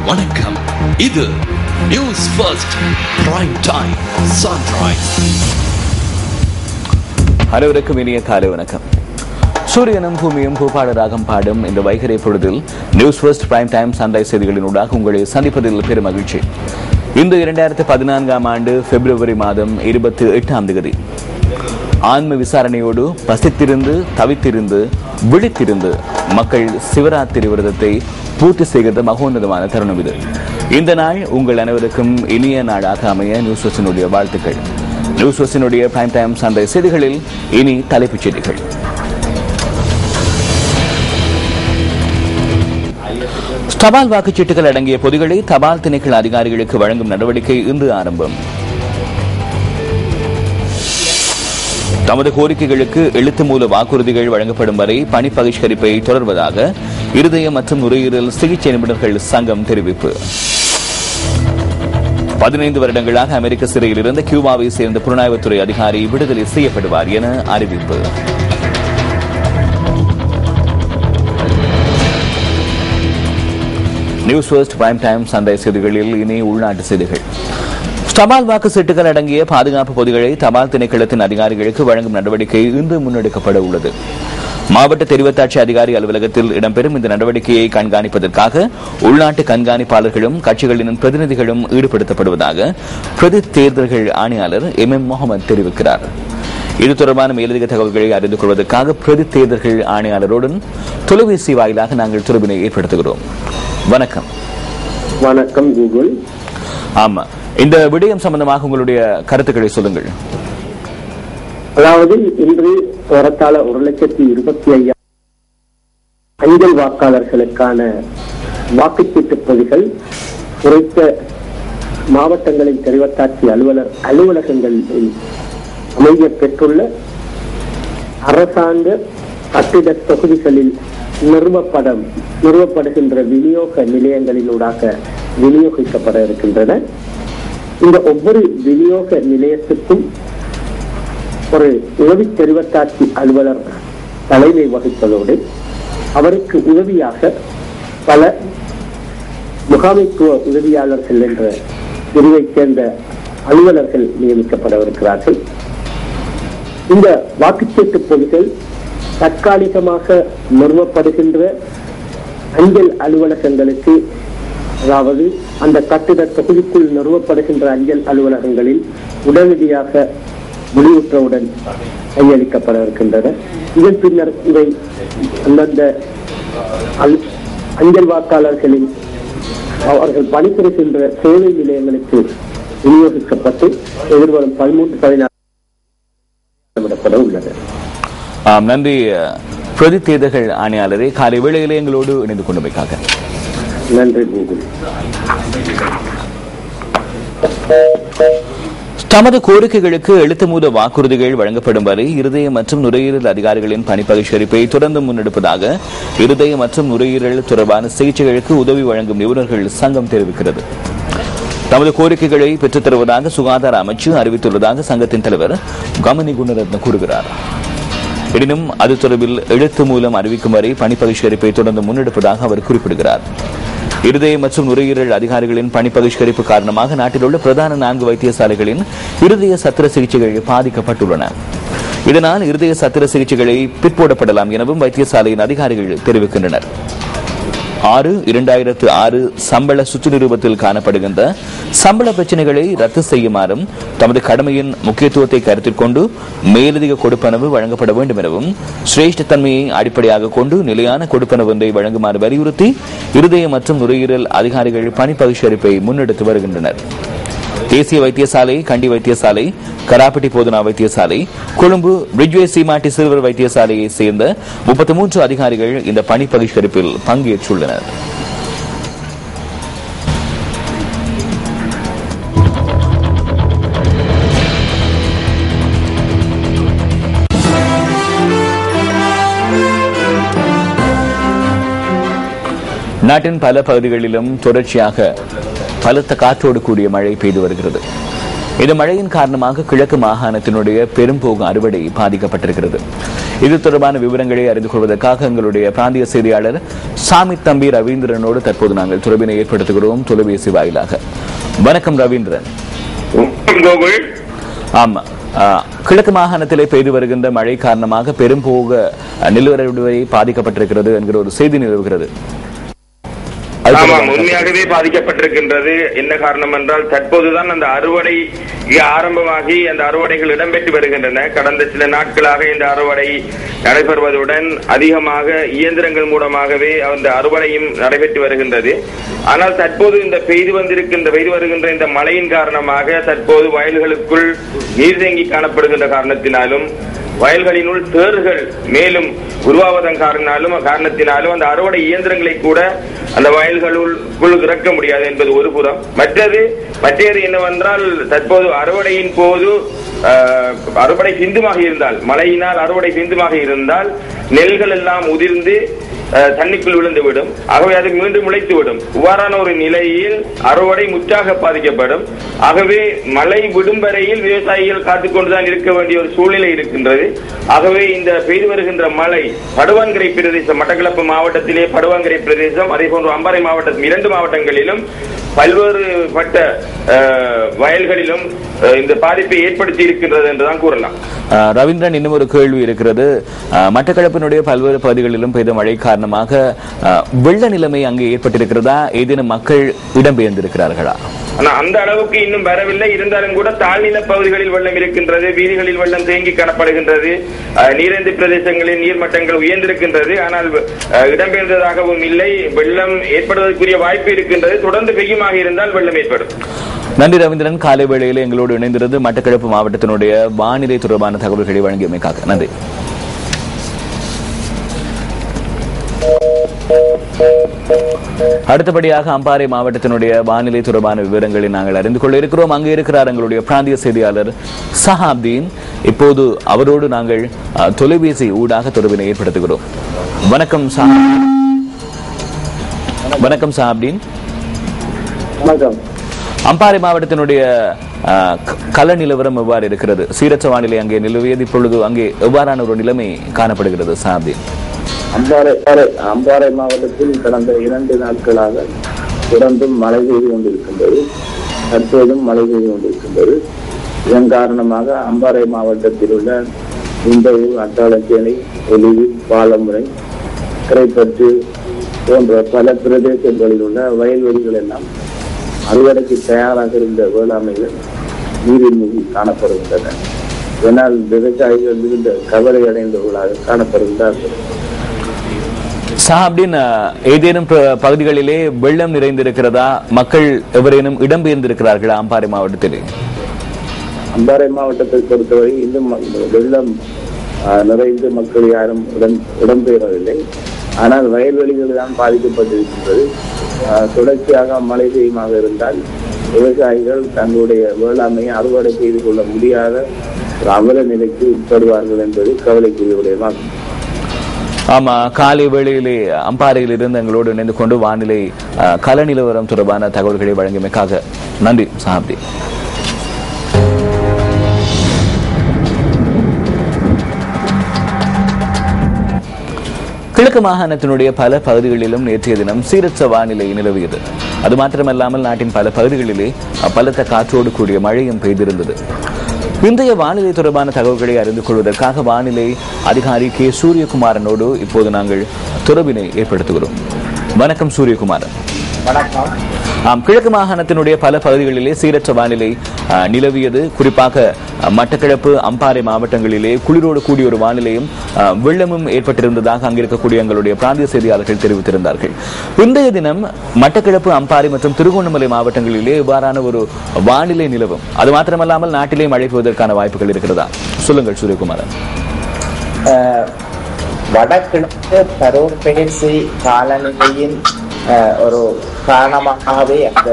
வணக்கம். இது news First prime time sunrise. அனைவருக்கும் இனிய காலை வணக்கம். சூரியனும் பூமியும் பூப்பாட ராகம் பாடும் இந்த வைகரை பொழுதில் News First prime time sunrise செய்திகளினூடாக உங்களை சந்திப்பதில் பெரும் மகிழ்ச்சி. இந்த 2014 ஆண்டு பிப்ரவரி மாதம் 28ஆம் தேதி ஆன்ம விசாரணையோடு பசித்திருந்து தவித்திருந்து விழித்திருந்து மக்கள் சிவராத்திரி விரதத்தை பூர்த்தி செய்கிற மகோன்னதமான தருணம் இது. இந்த நாள் உங்கள் அனைவருக்கும் இனிய நாளாக அமைய நியூஸ் ஃபர்ஸ்டினுடைய வாழ்த்துக்கள். நியூஸ் ஃபர்ஸ்டினுடைய பிரைம் டைம் சந்தை செய்திகளில் இனி தலைப்புச் செய்திகள். தபால் வாக்குச்சீட்டுகள் அடங்கிய பொதிகளை தபால் திணைக்கள அதிகாரிகளுக்கு வழங்கும் நடவடிக்கை இன்று ஆரம்பம். தமது கோரிக்கைகளுக்கு எழுத்து மூல வாக்குறுதிகள் வழங்கப்படும் வரை பணி பகிஷ்கரிப்பை தொடர்வதாக இருதய மற்றும் நுரையீரல் சிகிச்சை நிபுணர்கள் சங்கம் தெரிவிப்பு. 15 வருடங்களாக அமெரிக்க சிறையில் இருந்த கியூபாவை சேர்ந்த புலனாய்வுத்துறை அதிகாரி விடுதலை செய்யப்படுவார் என அறிவிப்பு. நியூஸ் ஃபர்ஸ்ட் பிரைம் டைம் சந்தை செய்திகளில் இனி உள்நாட்டு செய்திகள். தபால் வாக்கு சீட்டுகள் அடங்கிய பாதுகாப்பு பொதிகளை தபால் திணைக்களத்தின் அதிகாரிகளுக்கு வழங்கும் நடவடிக்கை இன்று முன்னெடுக்கப்பட உள்ளது. மாவட்ட தெரிவத்தாட்சி அதிகாரி அலுவலகத்தில் இடம்பெறும் இந்த நடவடிக்கையை கண்காணிப்பதற்காக உள்நாட்டு கண்காணிப்பாளர்களும் கட்சிகளின் பிரதிநிதிகளும் ஈடுபடுத்தப்படுவதாக பிரதி தேர்தல்கள் ஆணையாளர் MM முகமது தெரிவிக்கிறார். இது தொடர்பான மேலதிக தகவல்களை அறிந்து கொள்வதற்காக பிரதி தேர்தல்கள் ஆணையாளருடன் தொலைபேசி வாயிலாக நாங்கள் தொடர்பினை ஏற்படுத்துகிறோம். வணக்கம். வணக்கம் கூகுள். ஆமா, இந்த விடயம் சம்பந்தமாக உங்களுடைய கருத்துக்களை சொல்லுங்கள். அதாவது இன்று ஏறத்தாழ 1,25,000 அஞ்சல் வாக்காளர்களுக்கான வாக்குச்சீட்டு பொதிகள் குறித்த மாவட்டங்களின் தெரிவத்தாட்சி அலுவலகங்களில் அமைய பெற்றுள்ள அரசாங்க கட்டிட தொகுதிகளில் நிறுவப்படுகின்ற விநியோக நிலையங்களினூடாக விநியோகிக்கப்பட இருக்கின்றன. இந்த ஒவ்வொரு விநியோக நிலையத்துக்கும் ஒரு உதவி தெரிவத்தாட்சி அலுவலர் தலைமை வகிப்பதோடு அவருக்கு உதவியாக பல முகாமைத்துவ உதவியாளர்கள் என்ற பிரிவைச் சேர்ந்த அலுவலர்கள் நியமிக்கப்படவிருக்கிறார்கள். இந்த வாக்குச்சீட்டு பொதிகள் தற்காலிகமாக நிறுவப்படுகின்ற அஞ்சல் அலுவலகங்களுக்கு, அதாவது அந்த கட்டிட தொகுதிக்குள் நிறுவப்படுகின்ற அஞ்சல் அலுவலகங்களில் உடனடியாக முடிவுற்றவுடன் கையளிக்கப்பட இருக்கின்றன. இதன் பின்னர் இவை அந்தந்த அஞ்சல் வாக்காளர்களின் அவர்கள் பணிபுரிகின்ற சேவை நிலையங்களுக்கு விநியோகிக்கப்பட்டு எதிர்வரும் 13-14 விடப்பட உள்ளது. நன்றி பிரதி தேர்தல்கள் ஆணையாளரே, காலை வேளையிலே எங்களோடு இணைந்து கொண்டமைக்காக நன்றி கூகுள். தமது கோரிக்கைகளுக்கு எழுத்து மூல வாக்குறுதிகள் வழங்கப்படும் வரை இருதய மற்றும் நுரையீரல் அதிகாரிகளின் பணி பகிஷ்கரிப்பை தொடர்ந்து முன்னெடுப்பதாக இருதய மற்றும் நுரையீரல் தொடர்பான சிகிச்சைகளுக்கு உதவி வழங்கும் நிபுணர்கள் சங்கம் தெரிவிக்கிறது. தமது கோரிக்கைகளை பெற்றுத் தருவதாக சுகாதார அமைச்சு அறிவித்துள்ளதாக சங்கத்தின் தலைவர் கமனி குணரத்ன கூறுகிறார். எனினும் அது தொடர்பில் எழுத்து மூலம் அறிவிக்கும் வரை பணி பகிஷ்கரிப்பை தொடர்ந்து முன்னெடுப்பதாக அவர் குறிப்பிடுகிறார். இருதய மற்றும் நுரையீரல் அதிகாரிகளின் பணி பகிஷ்கரிப்பு காரணமாக நாட்டில் உள்ள பிரதான 4 வைத்தியசாலைகளின் இருதய சத்திர சிகிச்சைகள் பாதிக்கப்பட்டுள்ளன. இதனால் இருதய சத்திர சிகிச்சைகளை பிற்போடப்படலாம் எனவும் வைத்தியசாலையின் அதிகாரிகள் தெரிவிக்கின்றனர். 6/2006 சம்பள சுற்று நிரூபத்தில் காணப்படுகின்ற சம்பள பிரச்சனைகளை ரத்து செய்யுமாறும் தமது கடமையின் முக்கியத்துவத்தை கருத்தில் கொண்டு மேலதிக கொடுப்பனவு வழங்கப்பட வேண்டும் எனவும் சிரேஷ்ட தன்மையை அடிப்படையாக கொண்டு நிலையான கொடுப்பனவு ஒன்றை வழங்குமாறு வலியுறுத்தி இருதய மற்றும் நுரையீரல் அதிகாரிகள் பணி பகிஷ்கரிப்பை முன்னெடுத்து வருகின்றனர். தேசிய வைத்தியசாலை, கண்டி வைத்தியசாலை, கராப்பட்டி போதனா வைத்தியசாலை, கொழும்பு பிரிட்ஜ்வே சீமாட்டி சிறுவர் வைத்தியசாலையை சேர்ந்த 33 அதிகாரிகள் இந்த பணி பகிஷ்கரிப்பில் பங்கேற்றுள்ளனர். நாட்டின் பல பகுதிகளிலும் தொடர்ச்சியாக பலத்த காற்றோடு கூடிய மழை பெய்து வருகிறது. இந்த மழையின் காரணமாக கிழக்கு மாகாணத்தினுடைய பெரும்போக்கு அறுவடை பாதிக்கப்பட்டிருக்கிறது. இது தொடர்பான விவரங்களை அறிந்து கொள்வதற்காக எங்களுடைய பிராந்திய செய்தியாளர் சாமி தம்பி ரவீந்திரனோடு தற்போது நாங்கள் தொடர்பினை ஏற்படுத்துகிறோம் தொலைபேசி வாயிலாக. வணக்கம் ரவீந்திரன். ஆமா, கிழக்கு மாகாணத்திலே பெய்து வருகின்ற மழை காரணமாக பெரும்போக நெல் அறுவடை பாதிக்கப்பட்டிருக்கிறது என்கிற ஒரு செய்தி நிலவுகிறது. உண்மையாகவே பாதிக்கப்பட்டிருக்கின்றது. என்ன காரணம் என்றால் தற்போதுதான் அந்த அறுவடை ஆரம்பமாகி அந்த அறுவடைகள் இடம்பெற்று வருகின்றன. கடந்த சில நாட்களாக இந்த அறுவடை நடைபெறுவதுடன் அதிகமாக இயந்திரங்கள் மூலமாகவே அந்த அறுவடையும் நடைபெற்று வருகின்றது. ஆனால் தற்போது இந்த பெய்து வருகின்ற இந்த மழையின் காரணமாக தற்போது வயல்களுக்குள் நீர் தேங்கி காணப்படுகின்ற காரணத்தினாலும் வயல்களினுள் தேறுகள் மேலும் உருவாவதன் காரணத்தினாலும் அந்த அறுவடை இயந்திரங்களை கூட அந்த வயல்களுக்குள் இறக்க முடியாது என்பது ஒரு புறம். மற்றது என்னவென்றால் தற்போது அறுவடையின் போது அறுவடை பிந்துமாக இருந்தால், மழையினால் அறுவடை பிந்துமாக இருந்தால் நெல்கள் எல்லாம் உதிர்ந்து தண்ணிக்குள் விழுந்துவிடும். ஆகவே அது மீண்டும் முளைத்துவிடும். இவ்வாறான ஒரு நிலையில் அறுவடை முற்றாக பாதிக்கப்படும். ஆகவே மழை விடும் வரையில் விவசாயிகள் காத்துக்கொண்டுதான் இருக்க வேண்டிய ஒரு சூழ்நிலை இருக்கின்றது. ஆகவே இந்த பெய்து வருகின்ற மழை படுவான்கரை பிரதேசம், மட்டக்களப்பு மாவட்டத்திலே படுவான்கரை பிரதேசம், அதே போன்று அம்பாறை மாவட்டம், 2 மாவட்டங்களிலும் பல்வேறுபட்ட வயல்களிலும் இந்த பாதிப்பை ஏற்படுத்தி இருக்கின்றது என்றுதான் கூறலாம். ரவீந்திரன், இன்னும் ஒரு கேள்வி இருக்கிறது. மட்டக்களப்பினுடைய பல்வேறு பகுதிகளிலும் பெய்த மழை காரணமாக வெள்ள நிலைமை அங்கே ஏற்பட்டிருக்கிறதா? ஏதேனும் மக்கள் இடம்பெயர்ந்திருக்கிறார்களா? அந்த அளவுக்கு இன்னும் வரவில்லை. இருந்தாலும் கூட தாழ்நில பகுதிகளில் வெள்ளம் இருக்கின்றது, வீதிகளில் வெள்ளம் தேங்கி காணப்படுகின்றது, நீரேந்து பிரதேசங்களில் நீர்மட்டங்கள் உயர்ந்திருக்கின்றது. ஆனால் இடம்பெயர்ந்ததாகவும் இல்லை. வெள்ளம் ஏற்படுவதற்குரிய வாய்ப்பு இருக்கின்றது. தொடர்ந்து பெய்யுமாக இருந்தால் வெள்ளம் ஏற்படும். நன்றி ரவீந்திரன். காலை வேளையில் எங்களோடு இணைந்திருந்து மட்டக்களப்பு மாவட்டத்தினுடைய வானிலை தொடர்பான தகவல்களை வழங்கியமைக்காக நன்றி. அடுத்தபடியாக அம்பாறை மாவட்டத்தினுடைய வானிலை தொடர்பான விவரங்களை நாங்கள் அறிந்து கொள்ள இருக்கிறோம். அங்கே இருக்கிறார் எங்களுடைய பிராந்திய செய்தியாளர் சஹாப்தீன். இப்போது அவரோடு நாங்கள் தொலைபேசி ஊடாக தொடர்பினை ஏற்படுத்துகிறோம். வணக்கம் வணக்கம் சஹாப்தீன். அம்பாறை மாவட்டத்தினுடைய கள நிலவரம் எவ்வாறு இருக்கிறது? சீரற்ற வானிலை அங்கே நிலவியது. இப்பொழுது அங்கே எவ்வாறான ஒரு நிலைமை காணப்படுகிறது சஹாப்தீன்? அம்பாறை மாவட்டத்தில் கடந்த 2 நாட்களாக தொடர்ந்தும் மழை பெய்து கொண்டிருக்கின்றது. தற்போதும் மழை பெய்து கொண்டிருக்கின்றது. இதன் காரணமாக அம்பாறை மாவட்டத்தில் உள்ள இந்தூர், அட்டாளச்சேனை, ஒலிவு, பாலமுறை, கரைப்பற்று போன்ற பல பிரதேசங்களில் உள்ள வயல்வெளிகள் எல்லாம் அறுவடைக்கு தயாராக இருந்த வேளாண்மைகள் நீரில் மூழ்கி காணப்படுகின்றன. இதனால் விவசாயிகள் மிகுந்த கவலை அடைந்தவர்களாக காணப்படுகின்றார்கள். சஹாப்தீன், ஏதேனும் பகுதிகளிலே வெள்ளம் நிறைந்திருக்கிறதா? மக்கள் எவரேனும் இடம்பெயர்ந்திருக்கிறார்களா அம்பாறை மாவட்டத்திலே? அம்பாறை மாவட்டத்தை பொறுத்தவரை இன்னும் வெள்ளம் நிறைந்து மக்கள் யாரும் இடம்பெயரவில்லை. ஆனால் வயல்வெளிகள் தான் பாதிக்கப்பட்டிருக்கின்றது. தொடர்ச்சியாக மழை பெய்யுமாக இருந்தால் விவசாயிகள் தங்களுடைய வேளாண்மையை அறுவடை செய்து கொள்ள முடியாத ஒரு அவல நிலைக்கு உட்படுவார்கள் என்பது கவலைக்குரிய விடயமாகும். ஆமா, காலை வேளையிலே அம்பாறையில் இருந்து எங்களோடு இணைந்து கொண்டு வானிலை கள நிலவரம் தொடர்பான தகவல்களை வழங்கியமைக்காக நன்றி சஹாப்தி. கிழக்கு மாகாணத்தினுடைய பல பகுதிகளிலும் நேற்றைய தினம் சீரற்ற வானிலை நிலவியது. அது மாத்திரமல்லாமல் நாட்டின் பல பகுதிகளிலே பலத்த காற்றோடு கூடிய மழையும் பெய்திருந்தது. இன்றைய வானிலை தொடர்பான தகவல்களை அறிந்து கொள்வதற்காக வானிலை அதிகாரி கே சூரியகுமாரனோடு இப்போது நாங்கள் தொடர்பினை ஏற்படுத்துகிறோம். வணக்கம் சூரியகுமாரன். வணக்கம். கிழக்கு மாகாணத்தினுடைய பல பகுதிகளிலே சீரற்ற வானிலை நிலவியது. குறிப்பாக மட்டக்களப்பு, அம்பாறை மாவட்டங்களிலே குளிரோடு கூடிய ஒரு வானிலையும் வெள்ளமும் ஏற்பட்டிருந்ததாக அங்கிருக்கக்கூடிய எங்களுடைய பிராந்திய செய்தியாளர்கள் தெரிவித்திருந்தார்கள். இன்றைய தினம் மட்டக்களப்பு, அம்பாறை மற்றும் திருகோணமலை மாவட்டங்களிலே இவ்வாறான ஒரு வானிலை நிலவும். அது மாத்திரமல்லாமல் நாட்டிலே மழை பெய்வதற்கான வாய்ப்புகள் இருக்கிறதா? சொல்லுங்கள் சூரியகுமாரன். வடகிழக்கு பருவப்பெயர்ச்சி காலநிலையின் ஒரு காரணமாகவே அந்த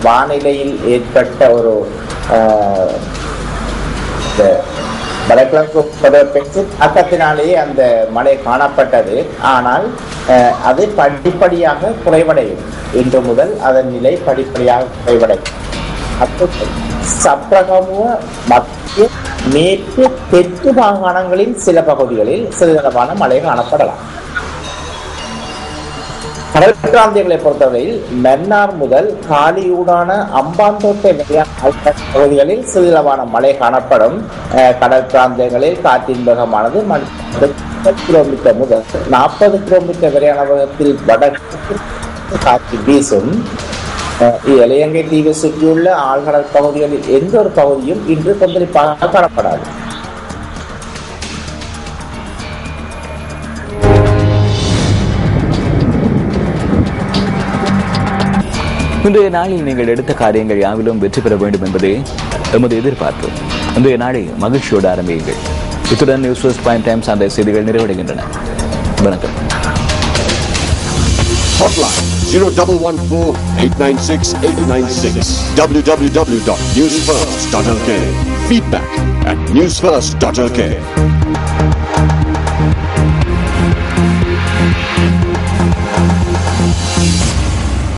வானிலையில் ஏற்பட்ட ஒரு வடகிழக்கு பருவப்பெயர்ச்சி தாக்கத்தினாலேயே அந்த மழை காணப்பட்டது. ஆனால் அது படிப்படியாக குறைவடையும். இன்று முதல் அதன் நிலை படிப்படியாக குறைவடையும். சப்ரகமுவ மத்திய மேற்கு தெற்கு மாகாணங்களின் சில பகுதிகளில் சிறிதளவான மழை காணப்படலாம். கடல் பிராந்தியங்களை பொறுத்தவரையில் மன்னார் முதல் காலியூடான அம்பாந்தோட்டை பகுதிகளில் சிறிதளவான மழை காணப்படும். கடல் பிராந்தியங்களில் காற்றின் வேகமானது 30 கிலோமீட்டர் முதல் 40 கிலோமீட்டர் வரையான வேகத்தில் வடக்கு காற்று வீசும். இலங்கை தீவை சுற்றியுள்ள ஆழ்கடல் பகுதிகளில் எந்த ஒரு பகுதியும் இன்று கொந்தளிப்பாக காணப்படாது. இன்றைய நாளில் நீங்கள் எடுத்த காரியங்கள் யாவிலும் வெற்றி பெற வேண்டும் என்பதே எமது எதிர்பார்ப்பு. இன்றைய நாளை மகிழ்ச்சியோடு ஆரம்பியுங்கள். இத்துடன் நியூஸ் ஃபர்ஸ்ட் பிரைம் டைம் சார்ந்த செய்திகள் நிறைவடைகின்றன. வணக்கம். Hotline 0114-896-896 www.newsfirst.lk. Feedback at newsfirst.lk.